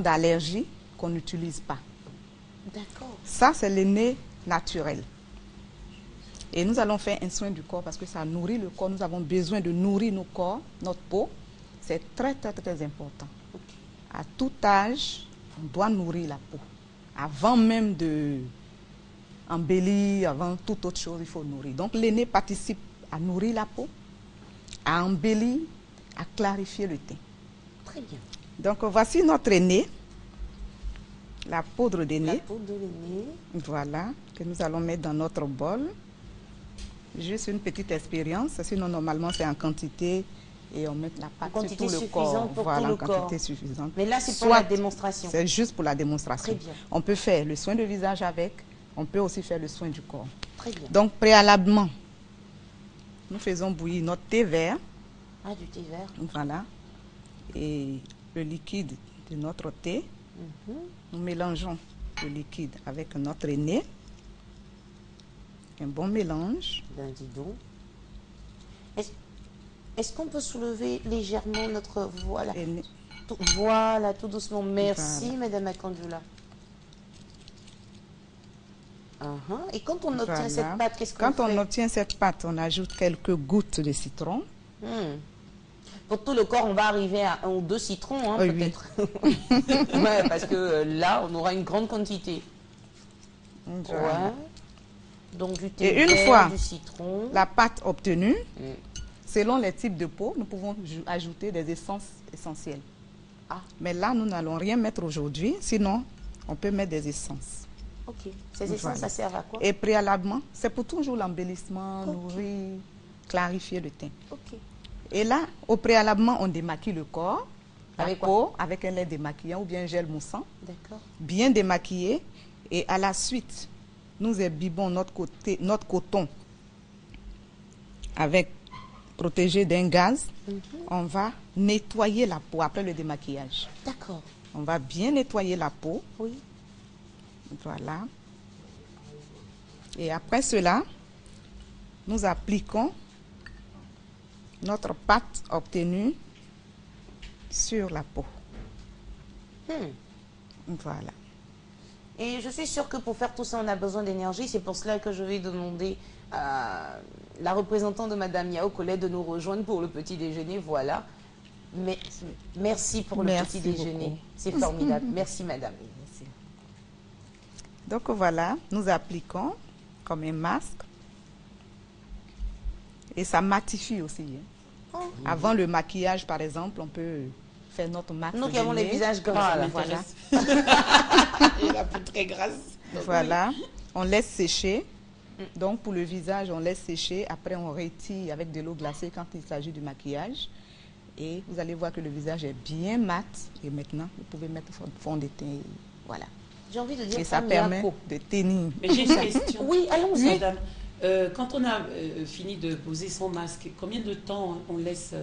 d'allergie qu'on n'utilise pas. D'accord. Ça, c'est le nez naturel. Et nous allons faire un soin du corps parce que ça nourrit le corps. Nous avons besoin de nourrir nos corps, notre peau. C'est très, très, très important. Okay. À tout âge, on doit nourrir la peau. Avant même de embellir, avant toute autre chose, il faut nourrir. Donc, le nez participe à nourrir la peau, à embellir, à clarifier le teint. Très bien. Donc, voici notre nez. La poudre de nez. La poudre de nez. Voilà, que nous allons mettre dans notre bol. Juste une petite expérience, sinon normalement c'est en quantité et on met la pâte sur tout le corps. Voilà, en quantité suffisante. Mais là c'est pour la démonstration. C'est juste pour la démonstration. Très bien. On peut faire le soin de visage avec, on peut aussi faire le soin du corps. Très bien. Donc préalablement, nous faisons bouillir notre thé vert. Ah, du thé vert. Voilà. Et le liquide de notre thé. Nous mélangeons le liquide avec notre nez. Un bon mélange. Ben, dis donc. Est-ce qu'on peut soulever légèrement notre... Voilà. Voilà, tout doucement. Merci, voilà. Madame Akandjoula. Et quand on obtient cette pâte, qu'est-ce qu'on fait? Quand on obtient cette pâte, on ajoute quelques gouttes de citron. Pour tout le corps, on va arriver à 1 ou 2 citrons, hein, peut-être. Oui. Ouais, parce que là, on aura une grande quantité. Ouais. Donc du thé et une vert, fois du citron. La pâte obtenue, selon les types de peau, nous pouvons ajouter des essences essentielles. Mais là, nous n'allons rien mettre aujourd'hui, sinon on peut mettre des essences. Ok. Ces essences, ça sert à quoi? Et préalablement, c'est pour toujours l'embellissement, nourrir, clarifier le teint. Ok. Et là, au préalablement, on démaquille le corps, avec la peau, avec un lait démaquillant ou bien un gel moussant. D'accord. Bien démaquillé. Et à la suite, nous imbibons notre coton avec protégé d'un gaz. On va nettoyer la peau après le démaquillage. D'accord. On va bien nettoyer la peau. Oui. Voilà. Et après cela, nous appliquons notre pâte obtenue sur la peau. Voilà. Et je suis sûre que pour faire tout ça, on a besoin d'énergie. C'est pour cela que je vais demander à la représentante de Madame Yao, Colette, de nous rejoindre pour le petit déjeuner. Voilà. Mais, merci pour le petit déjeuner. C'est formidable. Merci, Madame. Merci. Donc voilà, nous appliquons comme un masque. Et ça matifie aussi. Avant le maquillage, par exemple, on peut faire notre masque. Nous qui avons les visages gras, là. Voilà. Et la peau très grasse. Voilà. On laisse sécher. Donc, pour le visage, on laisse sécher. Après, on retire avec de l'eau glacée quand il s'agit du maquillage. Et vous allez voir que le visage est bien mat. Et maintenant, vous pouvez mettre fond de teint. Voilà. J'ai envie de dire et ça permet de tenir. Mais j'ai une question. Oui, allons-y. Madame, quand on a fini de poser son masque, combien de temps on laisse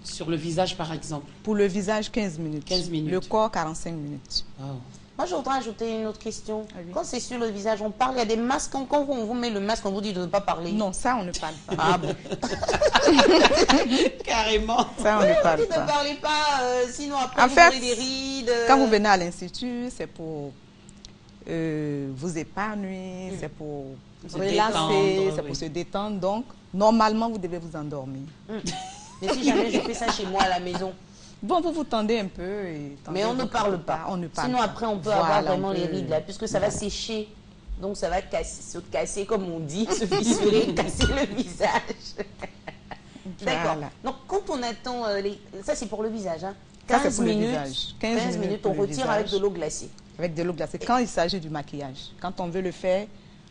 sur le visage, par exemple? Pour le visage, 15 minutes. 15 minutes. Le corps, 45 minutes. Oh. Moi, je voudrais ajouter une autre question. Quand c'est sur le visage, on parle, il y a des masques. Quand on vous met le masque, on vous dit de ne pas parler. Non, ça, on ne parle pas. Ah bon. Carrément. Ça, on ne parle pas. Ne parlez pas, sinon après, en vous fait, aurez des rides. Quand vous venez à l'Institut, c'est pour vous épanouir, c'est pour se relaxer, c'est pour se détendre. Donc, normalement, vous devez vous endormir. Mais si jamais je fais ça chez moi à la maison? Bon, vous vous tendez un peu. Mais on ne parle pas. On ne parle Sinon, pas. après, on peut avoir vraiment les rides là, puisque ça va sécher. Donc, ça va se casser, comme on dit, se fissurer, casser le visage. D'accord. Voilà. Donc, quand on attend, ça c'est pour le visage, hein. 15 minutes, 15 minutes, on retire avec de l'eau glacée. Avec de l'eau glacée, quand il s'agit du maquillage. Quand on veut le faire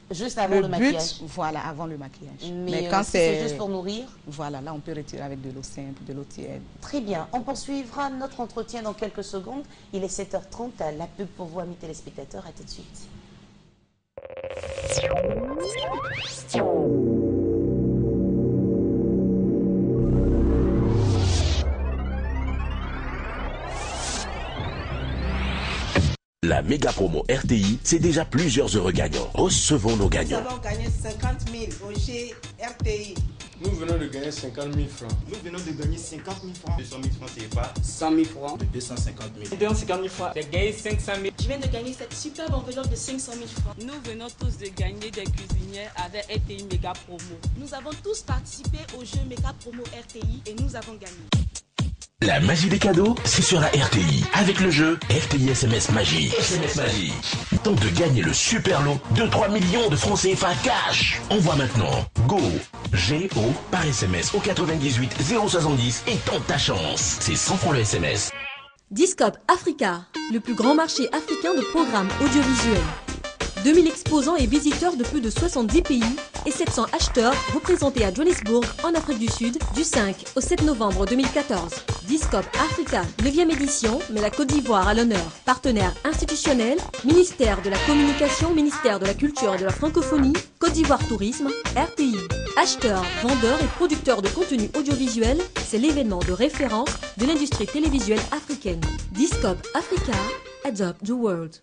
juste avant le maquillage. Voilà, avant le maquillage. Mais quand c'est juste pour nourrir. Voilà, là on peut retirer avec de l'eau simple, de l'eau tiède. Très bien, on poursuivra notre entretien dans quelques secondes. Il est 7h30, la pub pour vous, amis téléspectateurs, à tout de suite. La méga promo RTI, c'est déjà plusieurs heureux gagnants. Recevons nos gagnants. Nous avons gagné 50 000 au chez RTI. Nous venons de gagner 50 000 francs. Nous venons de gagner 50 000 francs. 200 000 francs CFA. 100 000 francs. De 250 000. 250 000 francs. J'ai gagné 500 000. Je viens de gagner cette superbe enveloppe de 500 000 francs. Nous venons tous de gagner des cuisinières avec RTI Méga Promo. Nous avons tous participé au jeu Méga Promo RTI et nous avons gagné. La magie des cadeaux, c'est sur la RTI. Avec le jeu RTI SMS Magie. SMS Magie. Tente de gagner le super lot de 3 millions de francs CFA cash. Envoie maintenant GO, G-O, par SMS au 98 070 et tente ta chance. C'est 100 francs le SMS. Discope Africa, le plus grand marché africain de programmes audiovisuels. 2000 exposants et visiteurs de plus de 70 pays et 700 acheteurs représentés à Johannesburg, en Afrique du Sud, du 5 au 7 novembre 2014. Discope Africa, 9e édition, met la Côte d'Ivoire à l'honneur. Partenaire institutionnel, ministère de la Communication, ministère de la Culture et de la Francophonie, Côte d'Ivoire Tourisme, RTI. Acheteurs, vendeurs et producteurs de contenu audiovisuel, c'est l'événement de référence de l'industrie télévisuelle africaine. Discope Africa, Adopt the World.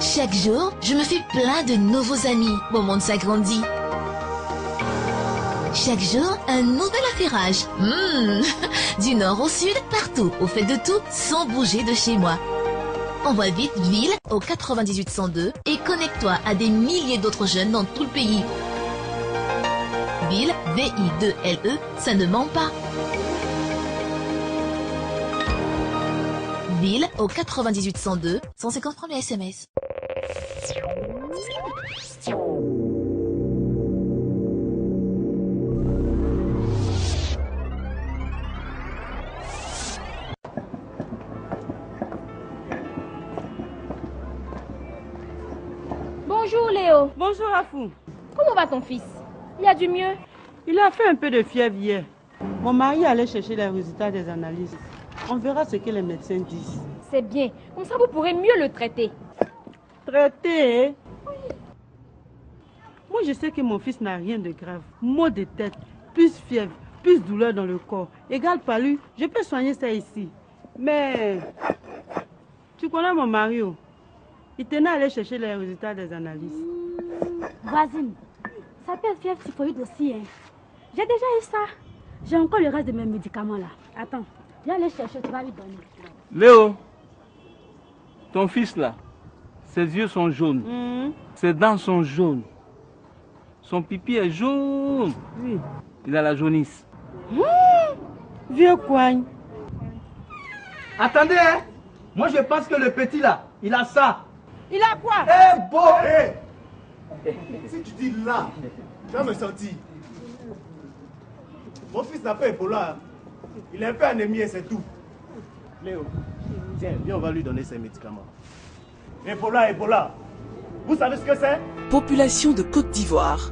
Chaque jour, je me fais plein de nouveaux amis. Mon monde s'agrandit. Chaque jour, un nouvel affairage. Du nord au sud, partout, au fait de tout, sans bouger de chez moi. Envoie vite Ville au 98 102 et connecte-toi à des milliers d'autres jeunes dans tout le pays. Ville, V-I-2-L-E, ça ne ment pas. Ville au 98 102, 150 francs le SMS. Bonjour Léo. Bonjour Afou. Comment va ton fils? Il y a du mieux? Il a fait un peu de fièvre hier. Mon mari allait chercher les résultats des analyses. On verra ce que les médecins disent. C'est bien. Comme ça, vous pourrez mieux le traiter. Traiter, hein? Oui. Moi, je sais que mon fils n'a rien de grave. Maux de tête, plus fièvre, plus douleur dans le corps. Égale palu, je peux soigner ça ici. Mais, tu connais mon mari, oh? Il tenait à aller chercher les résultats des analyses. Voisine, ça peut être fièvre typhoïde aussi, hein? J'ai déjà eu ça. J'ai encore le reste de mes médicaments là. Attends, viens aller chercher, tu vas lui donner. Léo, ton fils là, ses yeux sont jaunes, ses dents sont jaunes, son pipi est jaune. Oui. Il a la jaunisse. Vieux coigne. Attendez, hein? Moi je pense que le petit là, il a ça. Il a quoi? Si tu dis là, tu vas me sentir. Mon fils n'a pas Ebola. Il est un peu anémie et c'est tout. Léo, tiens, viens, on va lui donner ses médicaments. Ebola. Vous savez ce que c'est? Population de Côte d'Ivoire.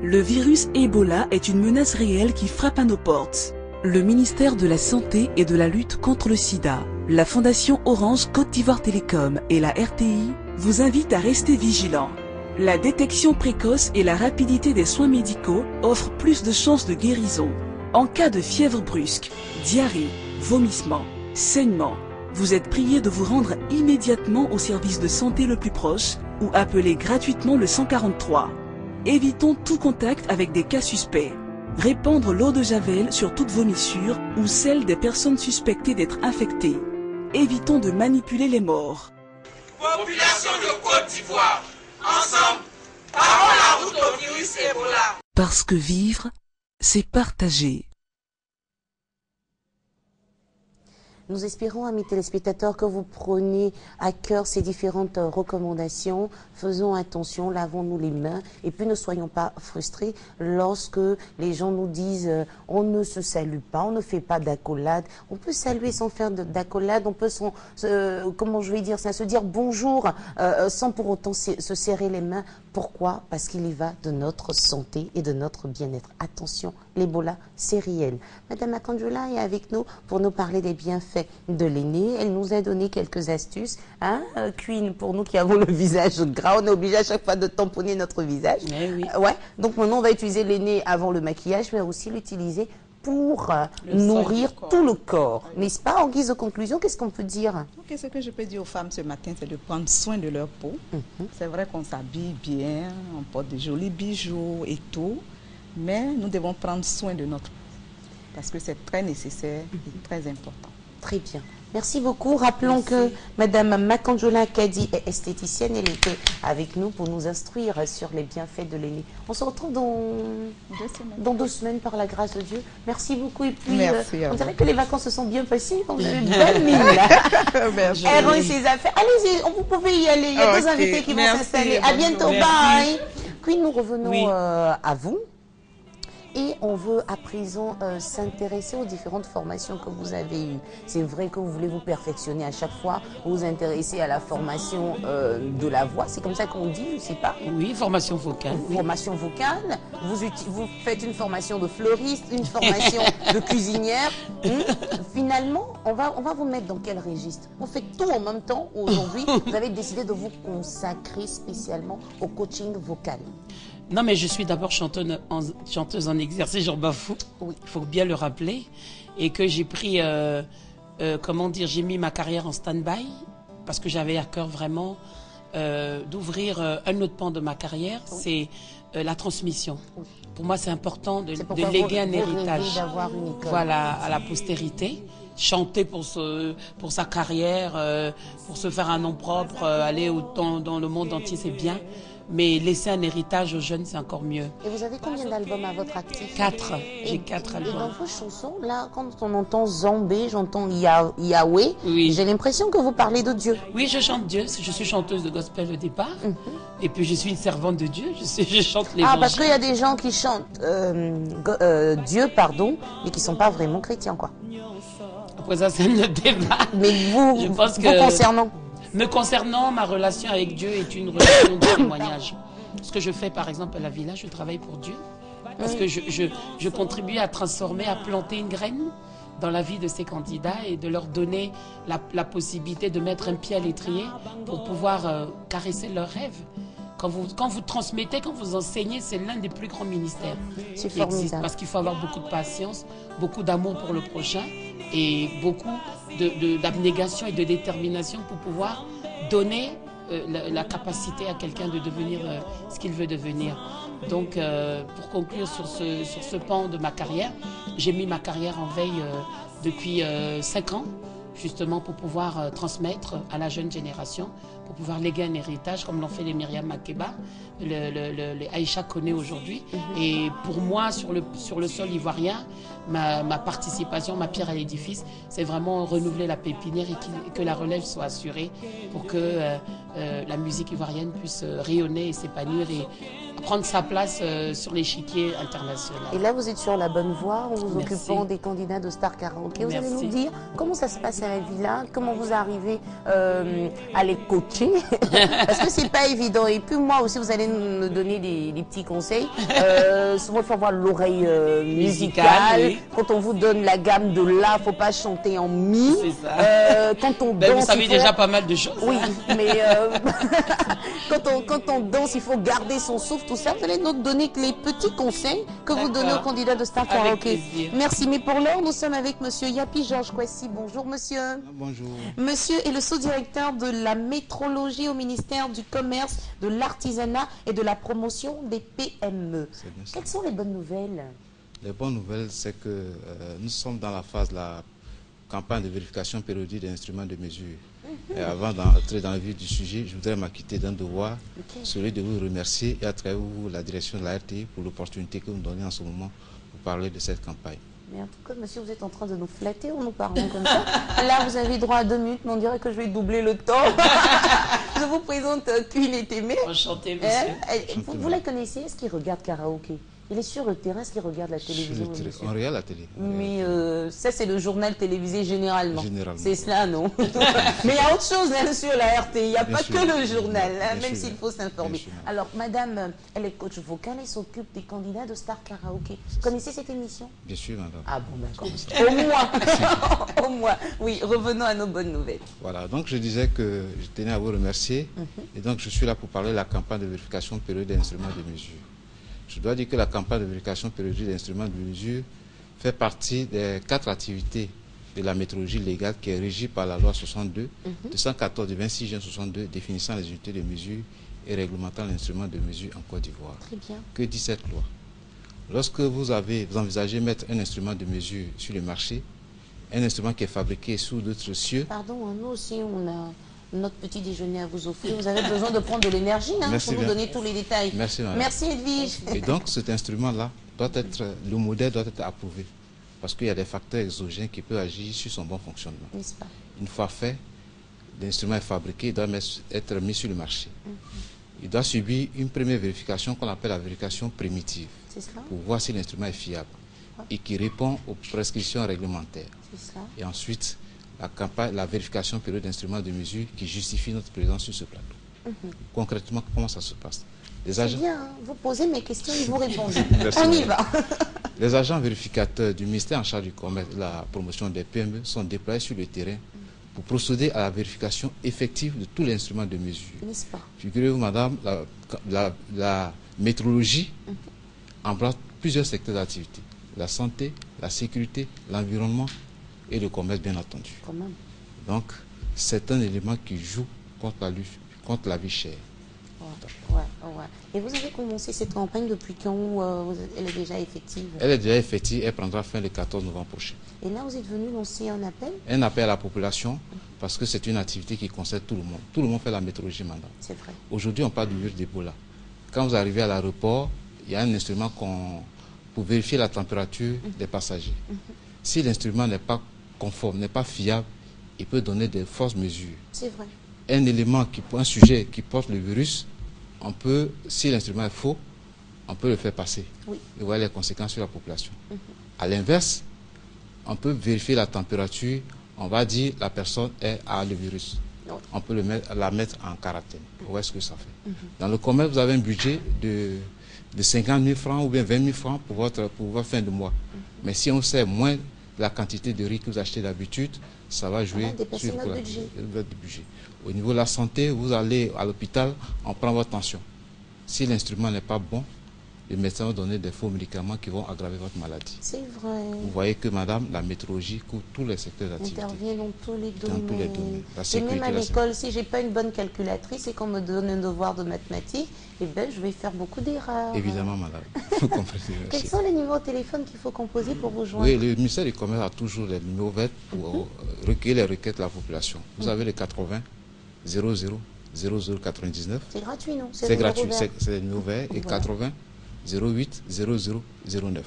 Le virus Ebola est une menace réelle qui frappe à nos portes. Le ministère de la Santé et de la lutte contre le sida, la Fondation Orange Côte d'Ivoire Télécom et la RTI vous invitent à rester vigilants. La détection précoce et la rapidité des soins médicaux offrent plus de chances de guérison. En cas de fièvre brusque, diarrhée, vomissement, saignement, vous êtes prié de vous rendre immédiatement au service de santé le plus proche ou appelez gratuitement le 143. Évitons tout contact avec des cas suspects. Répandre l'eau de javel sur toute vomissure ou celle des personnes suspectées d'être infectées. Évitons de manipuler les morts. Population de Côte d'Ivoire, ensemble, parons la route au virus Ebola. Parce que vivre, c'est partager. Nous espérons, amis téléspectateurs, que vous prenez à cœur ces différentes recommandations. Faisons attention, lavons-nous les mains et puis ne soyons pas frustrés lorsque les gens nous disent on ne se salue pas, on ne fait pas d'accolade. On peut saluer sans faire d'accolade, on peut comment je vais dire ça, se dire bonjour sans pour autant se serrer les mains. Pourquoi? Parce qu'il y va de notre santé et de notre bien-être. Attention, l'Ebola, c'est réel. Madame Akandjoula est avec nous pour nous parler des bienfaits de l'aîné. Elle nous a donné quelques astuces. Hein, Queen, pour nous qui avons le visage gras, on est obligé à chaque fois de tamponner notre visage. Oui. Ouais. Donc maintenant, on va utiliser l'aîné avant le maquillage, mais aussi l'utiliser pour nourrir tout le corps, n'est-ce pas? En guise de conclusion, qu'est-ce qu'on peut dire? Ok, ce que je peux dire aux femmes ce matin, c'est de prendre soin de leur peau. C'est vrai qu'on s'habille bien, on porte de jolis bijoux et tout, mais nous devons prendre soin de notre peau parce que c'est très nécessaire et très important. Très bien. Merci beaucoup. Rappelons que Madame Makanjola Kadi est esthéticienne. Elle était avec nous pour nous instruire sur les bienfaits de l'aîné. On se retrouve dans 2 semaines par la grâce de Dieu. Merci beaucoup. Et puis, on dirait que les vacances se sont bien passées. On a une bonne mine là. Elle rend ses affaires. Allez-y, vous pouvez y aller. Il y a 2 invités qui vont s'installer. À bientôt. Bye. Puis nous revenons à vous. Et on veut à présent s'intéresser aux différentes formations que vous avez eues. C'est vrai que vous voulez vous perfectionner à chaque fois, vous intéressez à la formation de la voix, c'est comme ça qu'on dit, je ne sais pas. Oui, formation vocale. Formation vocale, vous faites une formation de fleuriste, une formation de cuisinière. Finalement, on va vous mettre dans quel registre? Vous faites tout en même temps. Aujourd'hui, vous avez décidé de vous consacrer spécialement au coaching vocal. Non, mais je suis d'abord chanteuse en exercice, Jean Bafou. Il faut bien le rappeler. Et que j'ai pris, comment dire, j'ai mis ma carrière en stand-by parce que j'avais à cœur vraiment d'ouvrir un autre pan de ma carrière, c'est la transmission. Pour moi, c'est important de léguer un héritage voilà, à la postérité. Chanter pour sa carrière, pour se faire un nom propre, aller dans le monde entier, c'est bien. Mais laisser un héritage aux jeunes, c'est encore mieux. Et vous avez combien d'albums à votre actif? 4. J'ai 4 albums. Et dans vos chansons, là, quand on entend Zambé, j'entends Yahweh, j'ai l'impression que vous parlez de Dieu. Oui, je chante Dieu. Je suis chanteuse de gospel au départ. Et puis, je suis une servante de Dieu. Je chante l'évangile. Ah, parce qu'il y a des gens qui chantent Dieu, pardon, mais qui ne sont pas vraiment chrétiens, quoi. Après ça, c'est le débat. Mais vous, concernant? Me concernant, ma relation avec Dieu est une relation de témoignage. Ce que je fais, par exemple, à la Villa, je travaille pour Dieu. Parce que je contribue à transformer, à planter une graine dans la vie de ces candidats et de leur donner la possibilité de mettre un pied à l'étrier pour pouvoir caresser leurs rêves. Quand vous transmettez, quand vous enseignez, c'est l'un des plus grands ministères qui existent. Parce qu'il faut avoir beaucoup de patience, beaucoup d'amour pour le prochain et beaucoup d'abnégation et de détermination pour pouvoir donner la capacité à quelqu'un de devenir ce qu'il veut devenir. Donc, pour conclure sur ce pan de ma carrière, j'ai mis ma carrière en veille depuis 5 ans, justement pour pouvoir transmettre à la jeune génération, pour pouvoir léguer un héritage comme l'ont fait les Myriam Makeba, les Aïcha Koné aujourd'hui. Et pour moi, sur le sol ivoirien, ma participation, ma pierre à l'édifice, c'est vraiment renouveler la pépinière et que la relève soit assurée pour que la musique ivoirienne puisse rayonner et s'épanouir et prendre sa place sur l'échiquier international. Et là, vous êtes sur la bonne voie en vous occupant des candidats de Star Karaoké. Vous allez nous dire comment ça se passe à la Villa, comment vous arrivez à les coacher, parce que c'est pas évident. Et puis moi aussi, vous allez nous donner des petits conseils. Souvent, il faut avoir l'oreille musicale. Quand on vous donne la gamme de la, faut pas chanter en mi. C'est ça. Quand on danse, vous savez déjà pas mal de choses. Oui, mais quand on danse, il faut garder son souffle. Tout ça, vous allez nous donner les petits conseils que vous donnez aux candidats de Star Karaoké. Merci, mais pour l'heure, nous sommes avec monsieur Yapi Georges Kwesi. Bonjour monsieur. Bonjour. Monsieur est le sous-directeur de la métrologie au ministère du Commerce, de l'Artisanat et de la promotion des PME. Quelles sont les bonnes nouvelles? Les bonnes nouvelles, c'est que nous sommes dans la phase de la campagne de vérification périodique des instruments de mesure. Et avant d'entrer dans le vif du sujet, je voudrais m'acquitter d'un devoir, celui de vous remercier et à travers vous la direction de la RTI pour l'opportunité que vous me donnez en ce moment pour parler de cette campagne. Mais en tout cas, monsieur, vous êtes en train de nous flatter en nous parlant comme ça. Là, vous avez droit à 2 minutes, mais on dirait que je vais doubler le temps. Je vous présente Queen et Témé. Enchanté, monsieur. Vous la connaissez? Est-ce qu'il regarde karaoké? Il est sur le terrain, est-ce qu'il regarde la télévision? On regarde la télé. Mais ça, c'est le journal télévisé généralement. C'est cela, non? Mais il y a autre chose hein, sur la RT. Il n'y a pas que le journal, hein, même s'il faut s'informer. Alors, madame, elle est coach vocale et s'occupe des candidats de Star Karaoké. Vous connaissez cette émission? Bien sûr, madame. Ah bon, d'accord. Au moins. Au moins. Oui, revenons à nos bonnes nouvelles. Voilà, donc je disais que je tenais à vous remercier. Et donc, je suis là pour parler de la campagne de vérification périodique des instruments de mesure. Je dois dire que la campagne de vérification périodique des instruments de mesure fait partie des 4 activités de la métrologie légale qui est régie par la loi 62, 214 du 26 juin 62, définissant les unités de mesure et réglementant l'instrument de mesure en Côte d'Ivoire. Très bien. Que dit cette loi? Lorsque vous envisagez mettre un instrument de mesure sur le marché, un instrument qui est fabriqué sous d'autres cieux. Pardon, nous aussi, on a notre petit déjeuner à vous offrir. Vous avez besoin de prendre de l'énergie pour nous donner tous les détails. Merci, madame. Merci, Edwige. Et donc, cet instrument-là, le modèle doit être approuvé. Parce qu'il y a des facteurs exogènes qui peuvent agir sur son bon fonctionnement. N'est-ce pas? Une fois fait, l'instrument est fabriqué, il doit être mis sur le marché. Il doit subir une première vérification qu'on appelle la vérification primitive. Pour voir si l'instrument est fiable et qui répond aux prescriptions réglementaires. Et ensuite, la vérification périodique d'instruments de mesure qui justifie notre présence sur ce plateau. Concrètement, comment ça se passe? C'est bien, hein. Vous posez mes questions et vous répondez. On y va. Les agents vérificateurs du ministère en charge du commerce et de la promotion des PME sont déployés sur le terrain pour procéder à la vérification effective de tous les instruments de mesure. N'est-ce pas? Figurez-vous, madame, la métrologie embrasse plusieurs secteurs d'activité. La santé, la sécurité, l'environnement et le commerce, bien entendu. Quand même. Donc, c'est un élément qui joue contre la vie chère. Ouais. Et vous avez commencé cette campagne depuis quand elle est déjà effective? Elle est déjà effective, elle prendra fin le 14 novembre prochain. Et là, vous êtes venu lancer un appel? Un appel à la population, parce que c'est une activité qui concerne tout le monde. Tout le monde fait la métrologie, madame. C'est vrai. Aujourd'hui, on parle du virus d'Ebola. Quand vous arrivez à l'aéroport, il y a un instrument pour vérifier la température des passagers. Si l'instrument n'est pas conforme, n'est pas fiable, il peut donner de fausses mesures. C'est vrai. Un sujet qui porte le virus, on peut, si l'instrument est faux, on peut le faire passer. Oui. Et voir les conséquences sur la population. À l'inverse, on peut vérifier la température, on va dire la personne a le virus. On peut la mettre en quarantaine. Où est-ce que ça fait? Dans le commerce, vous avez un budget de 50 000 francs ou bien 20 000 francs pour votre fin de mois. Mais si on sait moins la quantité de riz que vous achetez d'habitude, ça va jouer sur votre budget. Au niveau de la santé, vous allez à l'hôpital, on prend votre tension. Si l'instrument n'est pas bon, les médecins vont donner des faux médicaments qui vont aggraver votre maladie. C'est vrai. Vous voyez que, madame, la métrologie couvre tous les secteurs d'activité. Intervient dans tous les domaines. Dans tous les domaines. Et même à l'école, si je n'ai pas une bonne calculatrice et qu'on me donne un devoir de mathématiques, eh ben, je vais faire beaucoup d'erreurs. Évidemment, madame. Vous comprenez. Quels sont les numéros de téléphone qu'il faut composer pour vous joindre? Oui, le ministère du Commerce a toujours les numéros verts pour recueillir les requêtes de la population. Vous avez les 80 00 0099. C'est gratuit, non? C'est gratuit, c'est le numéro vert. Et 80 08 0009.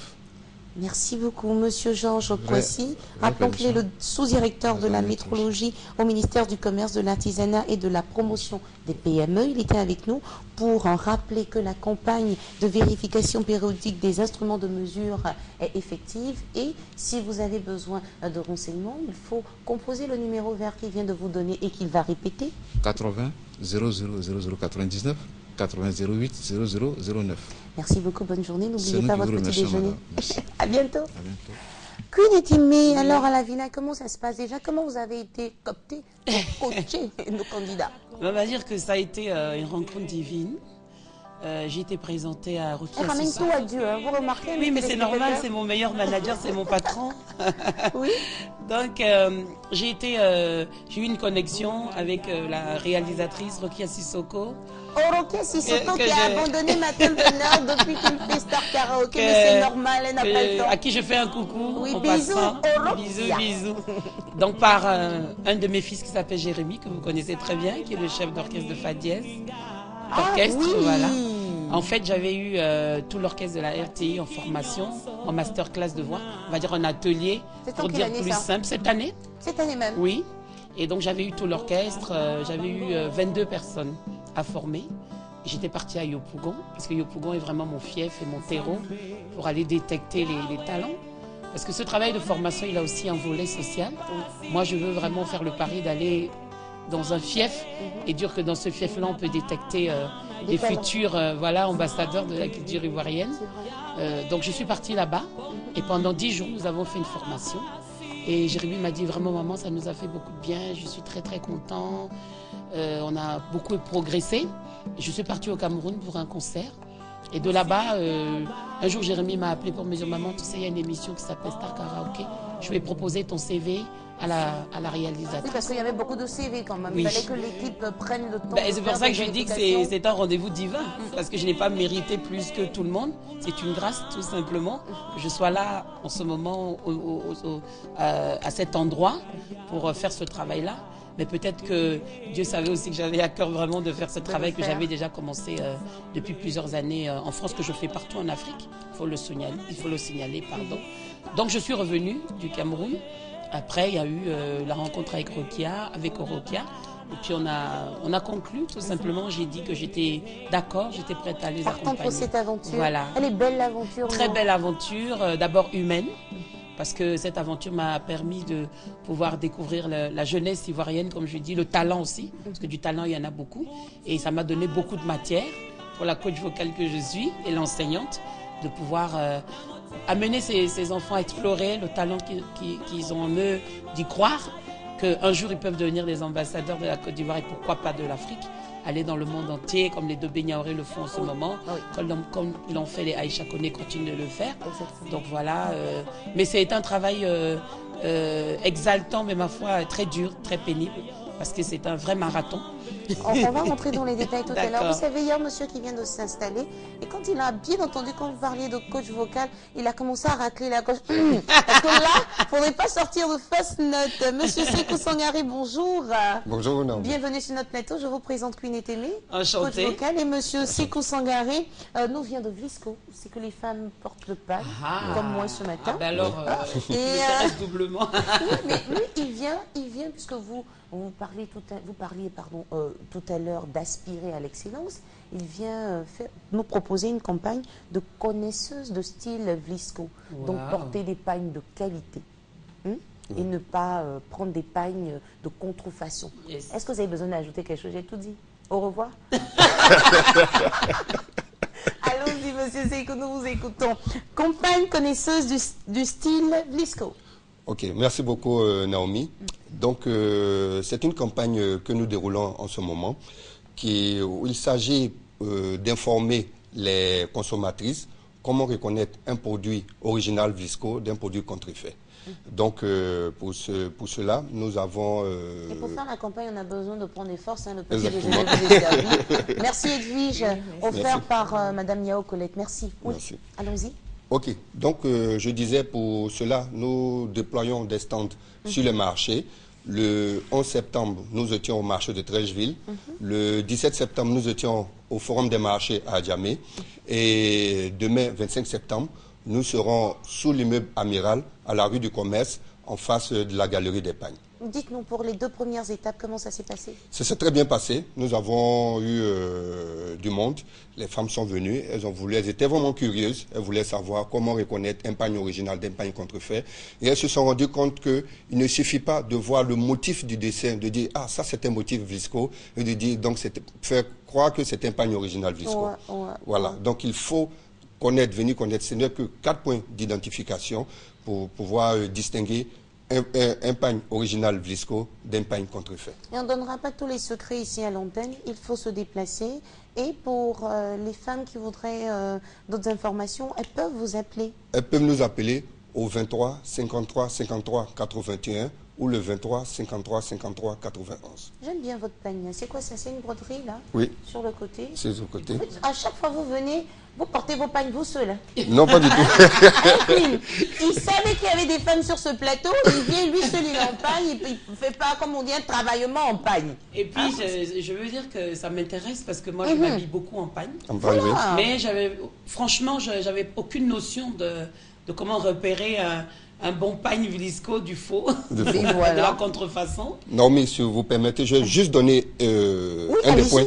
Merci beaucoup, Monsieur Georges Poissy. Rappelons qu'il est le sous-directeur de la métrologie au ministère du Commerce, de l'Artisanat et de la Promotion des PME. Il était avec nous pour rappeler que la campagne de vérification périodique des instruments de mesure est effective. Et si vous avez besoin de renseignements, il faut composer le numéro vert qu'il vient de vous donner et qu'il va répéter. 80 00 0099. 80 08 0009. Merci beaucoup, bonne journée. N'oubliez pas votre petit déjeuner. À bientôt. À bientôt. Queen et Timmy, alors à la villa, comment ça se passe déjà? Comment vous avez été cooptés pour coacher nos candidats? On va dire que ça a été une rencontre divine. J'ai été présentée à Rokia. Ramène tout à Dieu, hein. Vous remarquez? Oui, mais c'est normal, c'est mon meilleur manager, c'est mon patron. Oui. Donc, j'ai eu une connexion avec la réalisatrice Rokia Sissoko. Oh, Rokia Sissoko qui a abandonné Mathilde Bernard depuis qu'il fait Star Karaoke, mais c'est normal, elle n'a pas le temps. À qui je fais un coucou. Oui, en bisous, passant. Rokia. Bisous. Donc, par un de mes fils qui s'appelle Jérémy, que vous connaissez très bien, qui est le chef d'orchestre de Fa dièse. Orchestre, oui. Voilà. En fait, j'avais eu tout l'orchestre de la RTI en formation, en masterclass de voix, on va dire en atelier, pour dire plus simple. Cette année. Cette année même. Oui. Et donc, j'avais eu tout l'orchestre, j'avais eu 22 personnes à former. J'étais partie à Yopougon, parce que Yopougon est vraiment mon fief et mon terreau, pour aller détecter les talents. Parce que ce travail de formation, il a aussi un volet social. Moi, je veux vraiment faire le pari d'aller dans un fief et dire que dans ce fief-là, on peut détecter les futurs ambassadeurs de la culture ivoirienne. Donc, je suis partie là-bas et pendant 10 jours, nous avons fait une formation. Et Jérémy m'a dit vraiment, maman, ça nous a fait beaucoup de bien, je suis très, très content. On a beaucoup progressé. Je suis partie au Cameroun pour un concert Et de là-bas, un jour, Jérémy m'a appelé pour me dire, maman, tu sais, il y a une émission qui s'appelle Star Karaoke. Je vais proposer ton CV à la réalisatrice. Oui, parce qu'il y avait beaucoup de CV quand même. Oui. Il fallait que l'équipe prenne le temps. C'est pour ça que je dis que c'est un rendez-vous divin. Parce que je n'ai pas mérité plus que tout le monde. C'est une grâce, tout simplement, que je sois là en ce moment, à cet endroit, pour faire ce travail-là. Mais peut-être que Dieu savait aussi que j'avais à cœur vraiment de faire ce travail que j'avais déjà commencé depuis plusieurs années en France, que je fais partout en Afrique. Il faut le signaler, pardon. Donc je suis revenue du Cameroun. Après, il y a eu la rencontre avec Rokia. Et puis on a conclu, tout simplement. J'ai dit que j'étais d'accord, j'étais prête à les accompagner. Pour cette aventure. Voilà. Elle est belle l'aventure. Très belle aventure, d'abord humaine. Parce que cette aventure m'a permis de pouvoir découvrir la jeunesse ivoirienne, comme je dis, le talent aussi, parce que du talent, il y en a beaucoup. Et ça m'a donné beaucoup de matière pour la coach vocale que je suis et l'enseignante, de pouvoir amener ces enfants à explorer le talent qu'ils ont en eux, d'y croire qu'un jour, ils peuvent devenir des ambassadeurs de la Côte d'Ivoire et pourquoi pas de l'Afrique, aller dans le monde entier, comme les deux Beignaoré le font en ce moment, comme l'ont fait les Aïcha Koné, continuent de le faire. Donc voilà, mais c'est un travail exaltant, mais ma foi très dur, très pénible, parce que c'est un vrai marathon. On va rentrer dans les détails tout à l'heure. Vous savez, il y a un monsieur qui vient de s'installer et quand il a bien entendu quand vous parliez de coach vocal, il a commencé à racler la gauche. Parce que là, il ne faudrait pas sortir de fausse note. Monsieur Sekou Sangaré, bonjour. Bonjour, Naomi. Bienvenue sur notre plateau. Je vous présente Queen Etemé, enchanté. coach vocal. Et monsieur Sekou Sangaré nous vient de Vlisco. C'est que les femmes portent le pagne, comme moi ce matin. Ben alors, il m'intéresse doublement. Oui, mais lui, il vient puisque vous parliez tout à l'heure d'aspirer à l'excellence. Il vient nous proposer une campagne de connaisseuse de style Vlisco. Wow. Donc porter des pagnes de qualité et ne pas prendre des pagnes de contrefaçon. Yes. Est-ce que vous avez besoin d'ajouter quelque chose? J'ai tout dit. Au revoir. Allons-y, monsieur Sekou, nous vous écoutons. Campagne connaisseuse du style Vlisco. Ok, merci beaucoup Naomi. Donc c'est une campagne que nous déroulons en ce moment où il s'agit d'informer les consommatrices comment reconnaître un produit original Vlisco d'un produit contrefait. Donc pour cela, nous avons... Et pour faire la campagne, on a besoin de prendre des forces, le petit déjeuner vous est servi. Merci Edwige, offert par Madame Yao Colette. Merci. Oui. Merci. Allons-y. Ok, donc je disais pour cela, nous déployons des stands sur le marché. Le 11 septembre, nous étions au marché de Trècheville. Le 17 septembre, nous étions au Forum des marchés à Adjamé. Et demain, 25 septembre, nous serons sous l'immeuble Amiral, à la rue du Commerce, en face de la Galerie des Pagnes. Dites-nous, pour les 2 premières étapes, comment ça s'est passé? Ça s'est très bien passé. Nous avons eu du monde. Les femmes sont venues. Elles étaient vraiment curieuses. Elles voulaient savoir comment reconnaître un pagne original d'un pagne contrefait. Et elles se sont rendues compte qu'il ne suffit pas de voir le motif du dessin, de dire, ah, ça c'est un motif Vlisco, et de dire, donc, faire croire que c'est un pagne original Vlisco. Voilà. Donc, il faut venir connaître. Ce n'est que 4 points d'identification pour pouvoir distinguer un pagne original Vlisco d'un pagne contrefait. Et on ne donnera pas tous les secrets ici à l'antenne, il faut se déplacer. Et pour les femmes qui voudraient d'autres informations, elles peuvent vous appeler? Elles peuvent nous appeler au 23 53 53 81 ou le 23 53 53 91. J'aime bien votre pagne. C'est quoi ça? C'est une broderie là? Oui. Sur le côté? C'est sur le côté. À chaque fois que vous venez, vous portez vos pagnes vous seul? Non, pas du tout. Il savait qu'il y avait des femmes sur ce plateau. Il vient lui seul, il est en pagne. Il ne fait pas, comme on dit, un travaillement en pagne. Et puis, je veux dire que ça m'intéresse parce que moi, je m'habille beaucoup en pagne. Voilà. Mais franchement, j'avais aucune notion de comment repérer un bon pagne Vlisco du faux, de la contrefaçon. Non, mais si vous permettez, je vais juste donner un des points.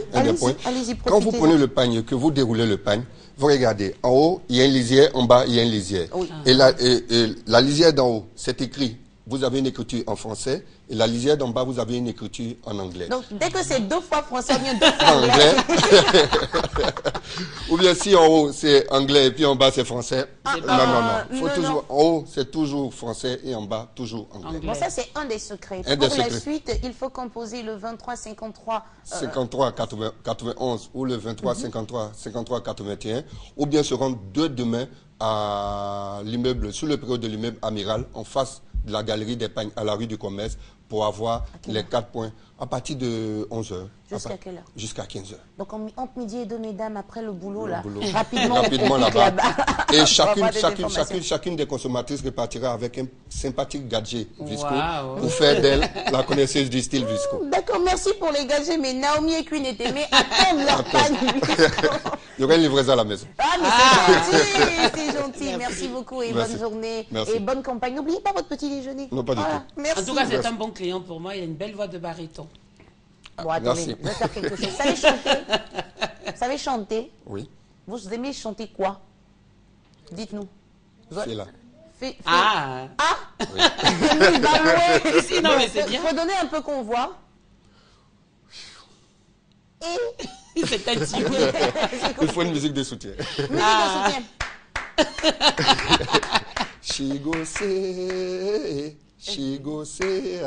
Quand vous prenez le pagne, que vous déroulez le pagne, vous regardez, en haut, il y a une lisière, en bas, il y a une lisière. Oui. Et la lisière d'en haut, c'est écrit vous avez une écriture en français. Et la lisière d'en bas, vous avez une écriture en anglais. Donc, dès que c'est 2 fois français, ou bien 2 fois anglais. Ou bien si en haut, c'est anglais et puis en bas, c'est français. Non. Faut toujours, en haut, c'est toujours français et en bas, toujours anglais. Bon, ça, c'est un des secrets. Pour la suite, il faut composer le 23 53... 53 91 ou le 23 53 53 81. Ou bien se rendre demain à l'immeuble, sous le période de l'immeuble Amiral, en face de la galerie des Pagnes, à la rue du Commerce, pour avoir les 4 points à partir de 11h. Jusqu'à quelle heure? Jusqu'à 15h. Donc entre midi et 2, mesdames, après le boulot, là, rapidement là-bas. Et chacune des consommatrices repartira avec un sympathique gadget Visco pour faire d'elle la connaisseuse du style Visco. D'accord, merci pour les gadgets, mais Naomi et Queen et Témé attendent leur panne Visco. Il y aura une livraison à la maison. Ah, mais c'est gentil. Merci beaucoup et bonne journée. Et bonne campagne. N'oubliez pas votre petit déjeuner. Non, pas du tout. Merci. En tout cas, c'est un bon client pour moi. Il a une belle voix de baryton. Bon, attendez, je vais faire quelque chose. Vous savez chanter? Vous savez chanter? Oui. Vous aimez chanter quoi? Dites-nous. C'est là. Ah. Oui. Si, non, mais c'est bien. Redonnez un peu qu'on voit. C'est un petit peu. Il faut une musique de soutien. Musique de soutien. Shigose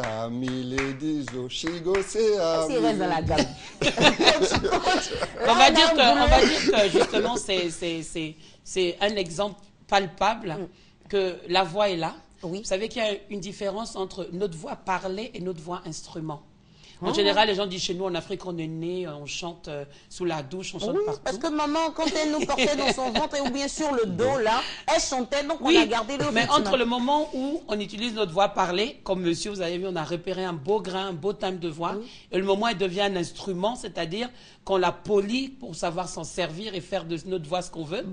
a miledizo, Shigose a miledizo. Reste dans la gamme. On va dire que justement c'est un exemple palpable que la voix est là. Oui. Vous savez qu'il y a une différence entre notre voix parlée et notre voix instrument. En général, les gens disent chez nous en Afrique, on est né, on chante sous la douche, on chante partout. Parce que maman, quand elle nous portait dans son ventre ou bien sur le dos, là, elle chantait, donc on a gardé le rythme. Mais entre le moment où on utilise notre voix parlée, comme monsieur, vous avez vu, on a repéré un beau grain, un beau timbre de voix, et le moment où elle devient un instrument, c'est-à-dire qu'on la polie pour savoir s'en servir et faire de notre voix ce qu'on veut,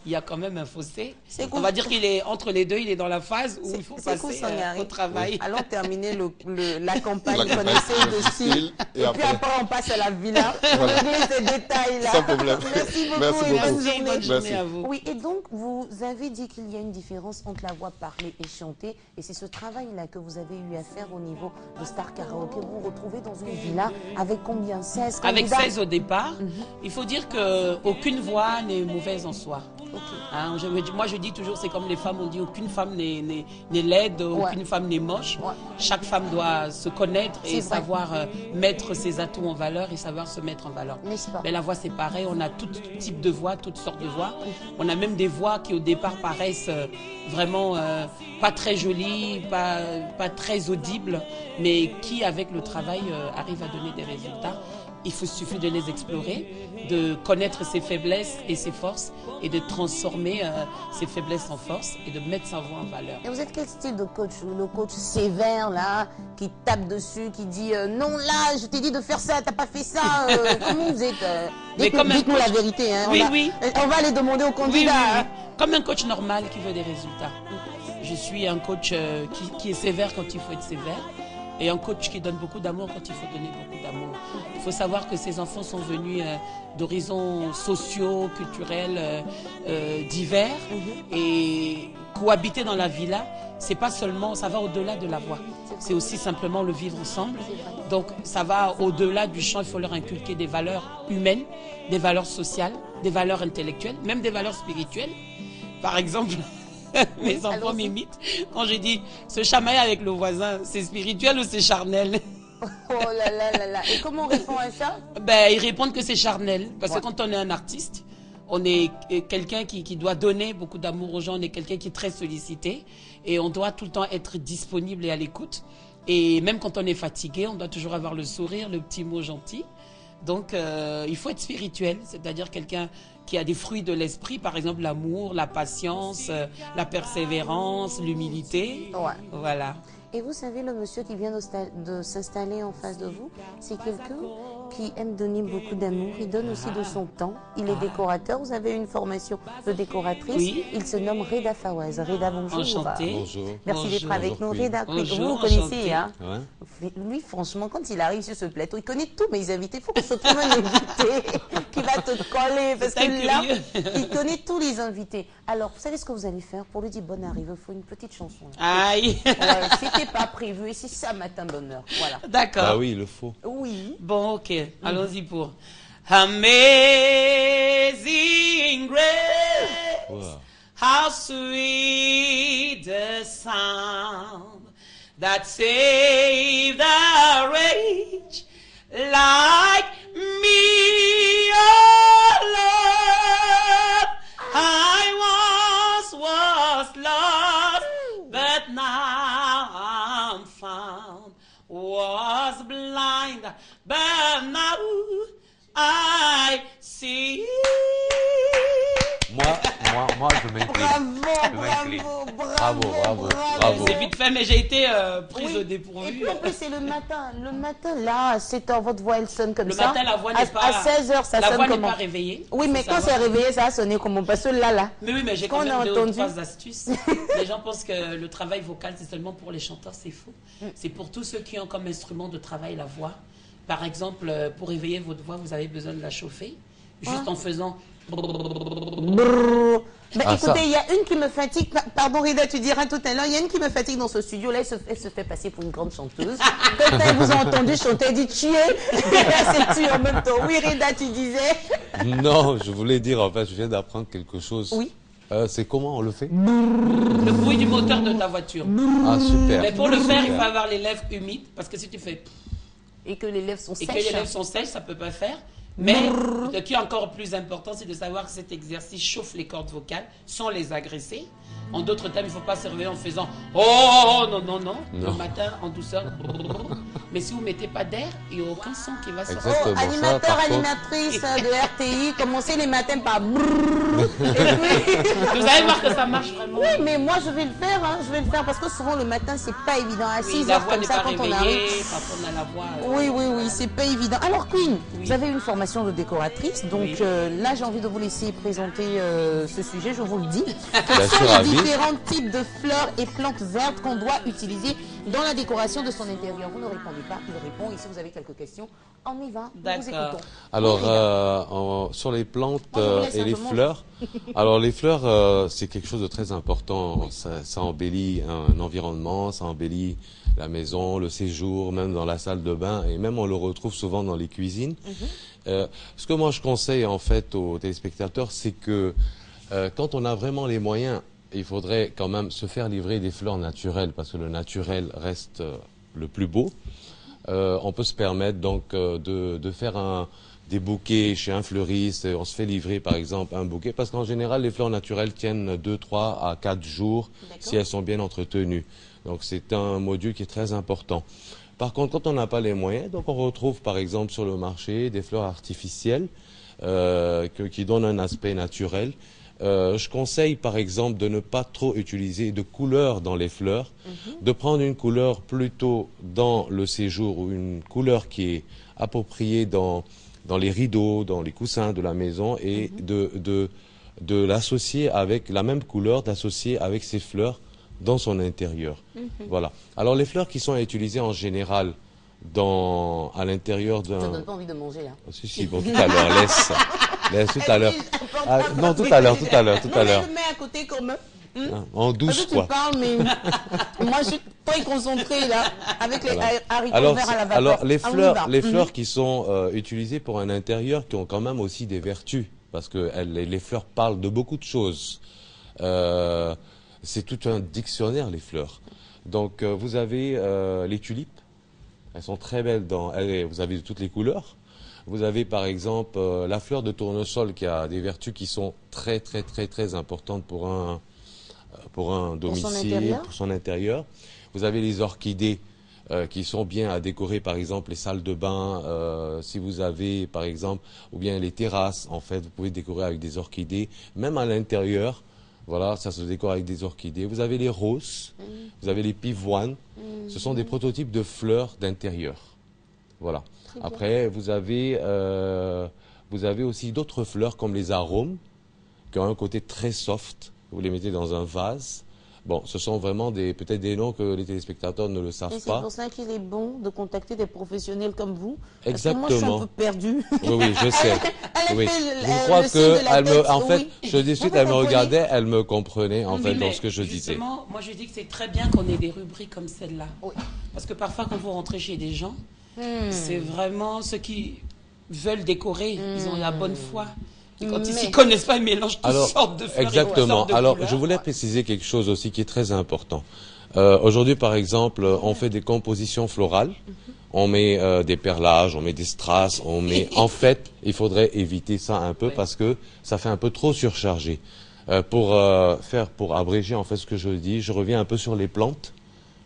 il y a quand même un fossé. On va dire qu'il est entre les deux, il est dans la phase où il faut passer au travail. Allons terminer la campagne, connaissez le style, et puis après on passe à la villa, pour régler ces détails-là. Sans problème. Merci beaucoup. Bonne journée à vous. Oui, et donc vous avez dit qu'il y a une différence entre la voix parlée et chantée, et c'est ce travail-là que vous avez eu à faire au niveau de Star Karaoke. Vous vous retrouvez dans une villa avec combien? 16 candidats? Avec 16 au départ. Il faut dire qu'aucune voix n'est mauvaise en soi. Hein, moi je dis toujours, c'est comme les femmes, on dit aucune femme n'est laide, aucune femme n'est moche. Chaque femme doit se connaître et savoir mettre ses atouts en valeur et savoir se mettre en valeur. Mais la voix c'est pareil, on a tout type de voix, toutes sortes de voix. On a même des voix qui au départ paraissent vraiment pas très jolies, pas très audibles, mais qui avec le travail arrivent à donner des résultats. Il suffit de les explorer, de connaître ses faiblesses et ses forces et de transformer ses faiblesses en force et de mettre sa voix en valeur. Et vous êtes quel style de coach? Le coach sévère, là, qui tape dessus, qui dit non, là, je t'ai dit de faire ça, t'as pas fait ça. Comment vous êtes dites-nous la vérité. Hein, on va aller demander au candidat. Oui. Comme un coach normal qui veut des résultats. Je suis un coach qui est sévère quand il faut être sévère. Et un coach qui donne beaucoup d'amour quand il faut donner beaucoup d'amour. Il faut savoir que ces enfants sont venus d'horizons sociaux, culturels divers. Et cohabiter dans la villa, c'est pas seulement, ça va au-delà de la voix. C'est aussi simplement le vivre ensemble. Donc ça va au-delà du chant, il faut leur inculquer des valeurs humaines, des valeurs sociales, des valeurs intellectuelles, même des valeurs spirituelles. Par exemple... Mes enfants m'imitent quand j'ai dit se chamailler avec le voisin, c'est spirituel ou c'est charnel? Oh là là là là. Et comment on répond à ça? Ils répondent que c'est charnel. Parce que quand on est un artiste, on est quelqu'un qui doit donner beaucoup d'amour aux gens, on est quelqu'un qui est très sollicité et on doit tout le temps être disponible et à l'écoute. Et même quand on est fatigué, on doit toujours avoir le sourire, le petit mot gentil. Donc, il faut être spirituel, c'est-à-dire quelqu'un qui a des fruits de l'esprit, par exemple l'amour, la patience, la persévérance, l'humilité. Voilà. Et vous savez, le monsieur qui vient de s'installer en face de vous, c'est quelqu'un qui aime donner beaucoup d'amour. Il donne aussi de son temps. Il est décorateur. Vous avez une formation de décoratrice. Oui. Il se nomme Reda Fawaz. Reda, bonjour. Enchanté. Bonjour. Merci d'être avec nous. Reda, Bonjour, vous connaissez, enchanté. hein? Ouais. Lui, franchement, quand il arrive sur ce plateau, il connaît tous mes invités. Il faut qu'on se trouve un invité qui va te coller. Parce que là, il connaît tous les invités. Alors, vous savez ce que vous allez faire? Pour lui dire bonne arrivée, il faut une petite chanson. Aïe. Ouais, c'était pas prévu et c'est ça matin bonheur. Voilà. D'accord. Ah oui, il le faut. Oui. Bon, ok. Allons-y pour Amazing Grace. Wow. How sweet the sound that saved a wretch like me, oh Lord. I once was lost, but now I'm found. Was blind, but now I see. Moi, je m'incline. Bravo. C'est vite fait, mais j'ai été prise au dépourvu. Et puis en plus, c'est le matin. Le matin, là, à 7h, votre voix, elle sonne comme Le ça. matin, la voix n'est pas... À 16h, ça la sonne voix comment? n'est pas réveillée. Oui, mais quand c'est réveillé, ça a sonné comment? Parce que là. Mais oui, mais j'ai quand quand même on a deux ou entendu... trois astuces. Les gens pensent que le travail vocal, c'est seulement pour les chanteurs. C'est faux. C'est pour tous ceux qui ont comme instrument de travail la voix. Par exemple, pour réveiller votre voix, vous avez besoin de la chauffer. Juste en faisant... Mais écoutez, il y a une qui me fatigue. Pardon, Rida, tu diras tout à l'heure. Il y a une qui me fatigue dans ce studio. Là, elle se fait passer pour une grande chanteuse. Quand elle vous a entendu chanter, elle dit tuer. C'est tuer en même temps. Oui, Rida, tu disais. Non, je voulais dire, en fait, je viens d'apprendre quelque chose. Oui. C'est comment on le fait? Le bruit du moteur de ta voiture. Ah, super. Mais pour le faire, il faut avoir les lèvres humides. Parce que si tu fais... Et que les lèvres sont sèches. Et que les lèvres sont sèches, ça ne peut pas faire. Mais ce qui est encore plus important, c'est de savoir que cet exercice chauffe les cordes vocales sans les agresser. En d'autres termes, il ne faut pas se réveiller en faisant « Oh, non. » le matin, en douceur. Mais si vous ne mettez pas d'air, il n'y a aucun son qui va sortir. Oh, animateur, animatrice de RTI, commencez les matins par brrrr. Vous allez voir que ça marche vraiment. Oui, mais moi, je vais le faire. Je vais le faire parce que souvent, le matin, c'est pas évident. À 6 heures comme ça, quand on arrive. On a la voix, Oui, c'est pas évident. Alors, Queen, vous avez une formation de décoratrice. Donc là, j'ai envie de vous laisser présenter ce sujet, je vous le dis. Quels sont les différents types de fleurs et plantes vertes qu'on doit utiliser dans la décoration de son intérieur? Vous ne répondez pas, il répond. Ici, vous avez quelques questions. On y va, nous vous écoutons. Alors, sur les plantes et les fleurs, alors les fleurs, c'est quelque chose de très important. Ça embellit un environnement, ça embellit la maison, le séjour, même dans la salle de bain, et même on le retrouve souvent dans les cuisines. Ce que moi je conseille en fait aux téléspectateurs, c'est que quand on a vraiment les moyens, il faudrait quand même se faire livrer des fleurs naturelles, parce que le naturel reste le plus beau. On peut se permettre donc de faire des bouquets chez un fleuriste. On se fait livrer par exemple un bouquet, parce qu'en général les fleurs naturelles tiennent 2, 3 à 4 jours si elles sont bien entretenues. Donc c'est un module qui est très important. Par contre, quand on n'a pas les moyens, donc on retrouve par exemple sur le marché des fleurs artificielles qui donnent un aspect naturel. Je conseille par exemple de ne pas trop utiliser de couleurs dans les fleurs, de prendre une couleur plutôt dans le séjour, ou une couleur qui est appropriée dans les rideaux, dans les coussins de la maison, et de l'associer avec la même couleur, d'associer avec ces fleurs dans son intérieur. Voilà. Alors les fleurs qui sont utilisées en général à l'intérieur d'un... Ça donne pas envie de manger là. Si, bon, tout à l'heure, laisse tout à l'heure. Non, tout à l'heure. Je le mets à côté comme... En douce, quoi. Tu parles, mais moi je suis très concentrée là, avec les haricots verts à la vapeur. Alors les fleurs qui sont utilisées pour un intérieur, qui ont quand même aussi des vertus, parce que les fleurs parlent de beaucoup de choses. C'est tout un dictionnaire, les fleurs. Donc vous avez les tulipes, elles sont très belles, vous avez de toutes les couleurs. Vous avez par exemple la fleur de tournesol qui a des vertus qui sont très très très très importantes pour un domicile, pour son intérieur. Vous avez les orchidées qui sont bien à décorer, par exemple les salles de bain, si vous avez par exemple, ou bien les terrasses, en fait, vous pouvez décorer avec des orchidées, même à l'intérieur. Voilà, ça se décore avec des orchidées. Vous avez les roses, vous avez les pivoines. Ce sont des prototypes de fleurs d'intérieur. Voilà. Après, vous avez aussi d'autres fleurs comme les arômes, qui ont un côté très soft. Vous les mettez dans un vase. Bon, ce sont vraiment peut-être des noms que les téléspectateurs ne le savent pas. Et c'est pour ça qu'il est bon de contacter des professionnels comme vous. Exactement. Parce que moi, je suis un peu perdue. Oui, je sais. Oui. Je crois que en fait, je dis suite, elle me regardait, elle me comprenait en fait dans ce que je disais. Justement, moi je dis que c'est très bien qu'on ait des rubriques comme celle-là. Parce que parfois, quand vous rentrez chez des gens, c'est vraiment ceux qui veulent décorer, ils ont la bonne foi. Et quand ils s'y connaissent pas, ils mélangent toutes sortes de fleurs. Exactement. Alors, couleurs. je voulais préciser quelque chose aussi qui est très important. Aujourd'hui, par exemple, on fait des compositions florales. On met des perlages, on met des strass, on met... En fait, il faudrait éviter ça un peu parce que ça fait un peu trop surchargé. Pour abréger en fait ce que je dis, je reviens un peu sur les plantes.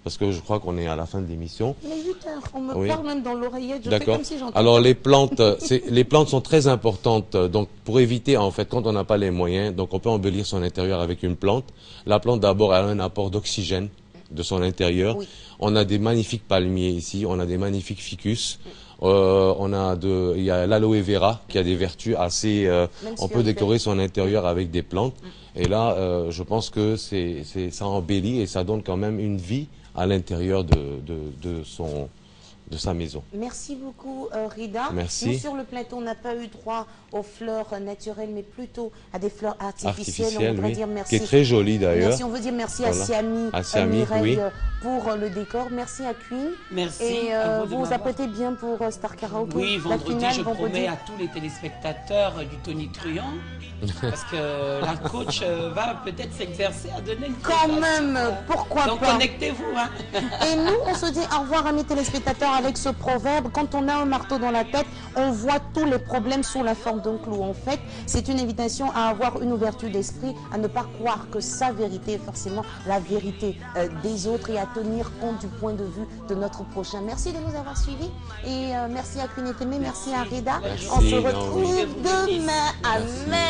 Parce que je crois qu'on est à la fin de l'émission. Mais 8 heures, on me parle même dans l'oreillette, je fais comme si j'entendais. Alors les plantes sont très importantes. Donc pour éviter en fait, quand on n'a pas les moyens, donc on peut embellir son intérieur avec une plante. La plante d'abord elle a un apport d'oxygène de son intérieur. On a des magnifiques palmiers ici, on a des magnifiques ficus. Il y a l'aloe vera qui a des vertus assez. On peut décorer son intérieur avec des plantes. Et là, je pense que ça embellit et ça donne quand même une vie à l'intérieur de sa maison. Merci beaucoup, Rida. Merci. Nous, sur le plateau, on n'a pas eu droit aux fleurs naturelles, mais plutôt à des fleurs artificielles. On voudrait dire merci. Qui est très jolie d'ailleurs. Merci, on veut dire merci à Siami, Mireille, pour le décor. Merci à Queen. Merci. Et vous vous apprêtez bien pour Star Karaoke. Oui, vendredi, je promets à tous les téléspectateurs du Tony Truant, parce que la coach va peut-être s'exercer à donner une quand même, pourquoi pas. Donc connectez-vous. Hein. Et nous, on se dit au revoir à mes téléspectateurs avec ce proverbe. Quand on a un marteau dans la tête, on voit tous les problèmes sous la forme d'un clou. En fait, c'est une invitation à avoir une ouverture d'esprit, à ne pas croire que sa vérité est forcément la vérité des autres et à tenir compte du point de vue de notre prochain. Merci de nous avoir suivis et merci à Queen et Témé, merci à Rida. On se retrouve demain. Amen.